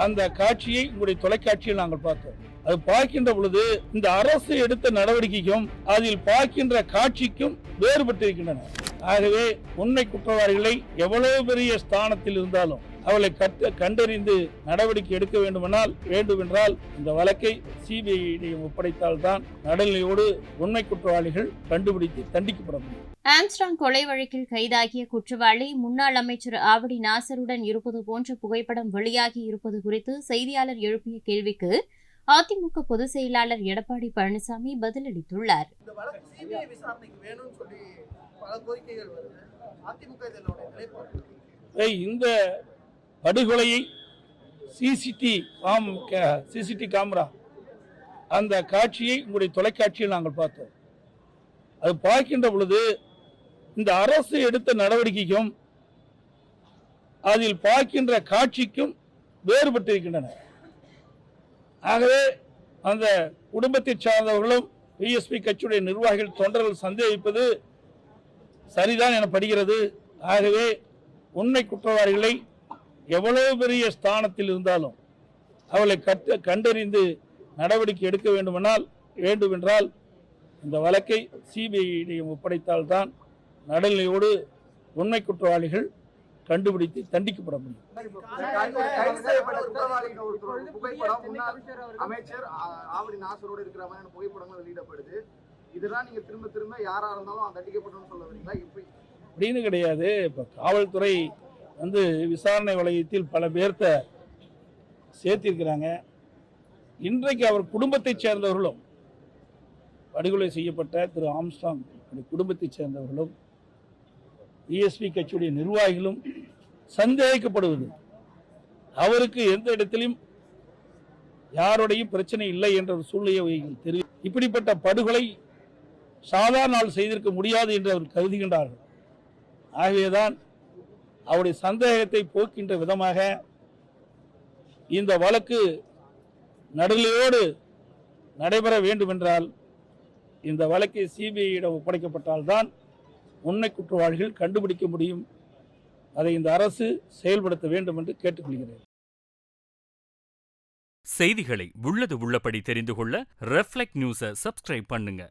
அந்த காட்சியை உங்களுடைய தொலைக்காட்சியில் நாங்கள் பார்த்தோம். அது பார்க்கின்ற பொழுது இந்த அரசு எடுத்த நடவடிக்கைக்கும் அதில் பார்க்கின்ற காட்சிக்கும் வேறுபட்டிருக்கின்றன. ஆகவே உண்மை குற்றவாளிகளை எவ்வளவு பெரிய ஸ்தானத்தில் இருந்தாலும் அவளை கண்டறிந்து நடவடிக்கை எடுக்க வேண்டுமென்றால் இந்த வழக்கை சிபிஐயிடம் ஒப்படைத்தால்தான் நடுநிலையோடு உண்மை குற்றவாளிகள் கண்டுபிடித்து தண்டிக்கப்பட முடியும். ஆம்ஸ்ட்ராங் கொலை வழக்கில் கைதாகிய குற்றவாளி முன்னாள் அமைச்சர் ஆவடி நாசருடன் இருப்பது போன்ற புகைப்படம் வெளியாகி இருப்பது குறித்து செய்தியாளர் எழுப்பிய கேள்விக்கு அதிமுக பொதுச் செயலாளர் எடப்பாடி பழனிசாமி பதிலளித்துள்ளார். இந்த படுகொலையை சிசிடி கேமரா அந்த காட்சியை உங்களுடைய தொலைக்காட்சியில் நாங்கள் பார்த்தோம். அது பார்க்கின்ற பொழுது இந்த அரசு எடுத்த நடவடிக்கைக்கும் அதில் பார்க்கின்ற காட்சிக்கும் வேறுபட்டிருக்கின்றன. ஆகவே அந்த குடும்பத்தை சார்ந்தவர்களும் பிஎஸ்பி கட்சியுடைய நிர்வாகிகள் தொண்டர்கள் சந்தேகிப்பது சரிதான் எனப்படுகிறது. ஆகவே உண்மை குற்றவாளிகளை எவ்வளவு பெரிய ஸ்தானத்தில் இருந்தாலும் அவளை கண்டறிந்து நடவடிக்கை எடுக்க வேண்டுமென்றால் இந்த வழக்கை சிபிஐயிடம் ஒப்படைத்தால்தான் நடுநிலையோடு உண்மை குற்றவாளிகள் கண்டுபிடித்து தண்டிக்கப்பட முடியும். அமைச்சர் ஆவடி நாசரோடு இருக்கிற மாதிரி புகைப்படங்கள் வெளியிடப்படுது. இதெல்லாம் நீங்க திரும்ப திரும்ப யாரா இருந்தாலும் தண்டிக்கப்படும் சொல்ல வரீங்களா? அப்படின்னு கிடையாது. இப்ப காவல்துறை விசாரணை வளையத்தில் பல பேர்த்த சேர்த்திருக்கிறாங்க. இன்றைக்கு அவர் குடும்பத்தைச் சேர்ந்தவர்களும் படுகொலை செய்யப்பட்ட திரு ஆம்ஸ்ட்ராங் குடும்பத்தைச் சேர்ந்தவர்களும் பிஎஸ்பி கட்சியுடைய நிர்வாகிகளும் சந்தேகிக்கப்படுவது அவருக்கு எந்த இடத்திலும் யாருடையும் பிரச்சனை இல்லை என்ற ஒரு சூழ்நிலையை தெரிவி இப்படிப்பட்ட படுகொலை சாதாரண நாள் செய்திருக்க முடியாது என்று அவர் கருதுகின்றார்கள். ஆகவேதான் அவருடைய சந்தேகத்தை போக்கின்ற விதமாக இந்த வழக்கு நடுநிலையோடு நடைபெற வேண்டுமென்றால் இந்த வழக்கை சிபிஐயிடம் ஒப்படைக்கப்பட்டால்தான் உண்மை குற்றவாளிகள் கண்டுபிடிக்க முடியும். அதை இந்த அரசு செயல்படுத்த வேண்டும் என்று கேட்டுக்கொள்கிறேன். செய்திகளை உள்ளது உள்ளபடி தெரிந்து கொள்ள ரெஃப்ளெக்ட் நியூஸை சப்ஸ்கிரைப் பண்ணுங்க.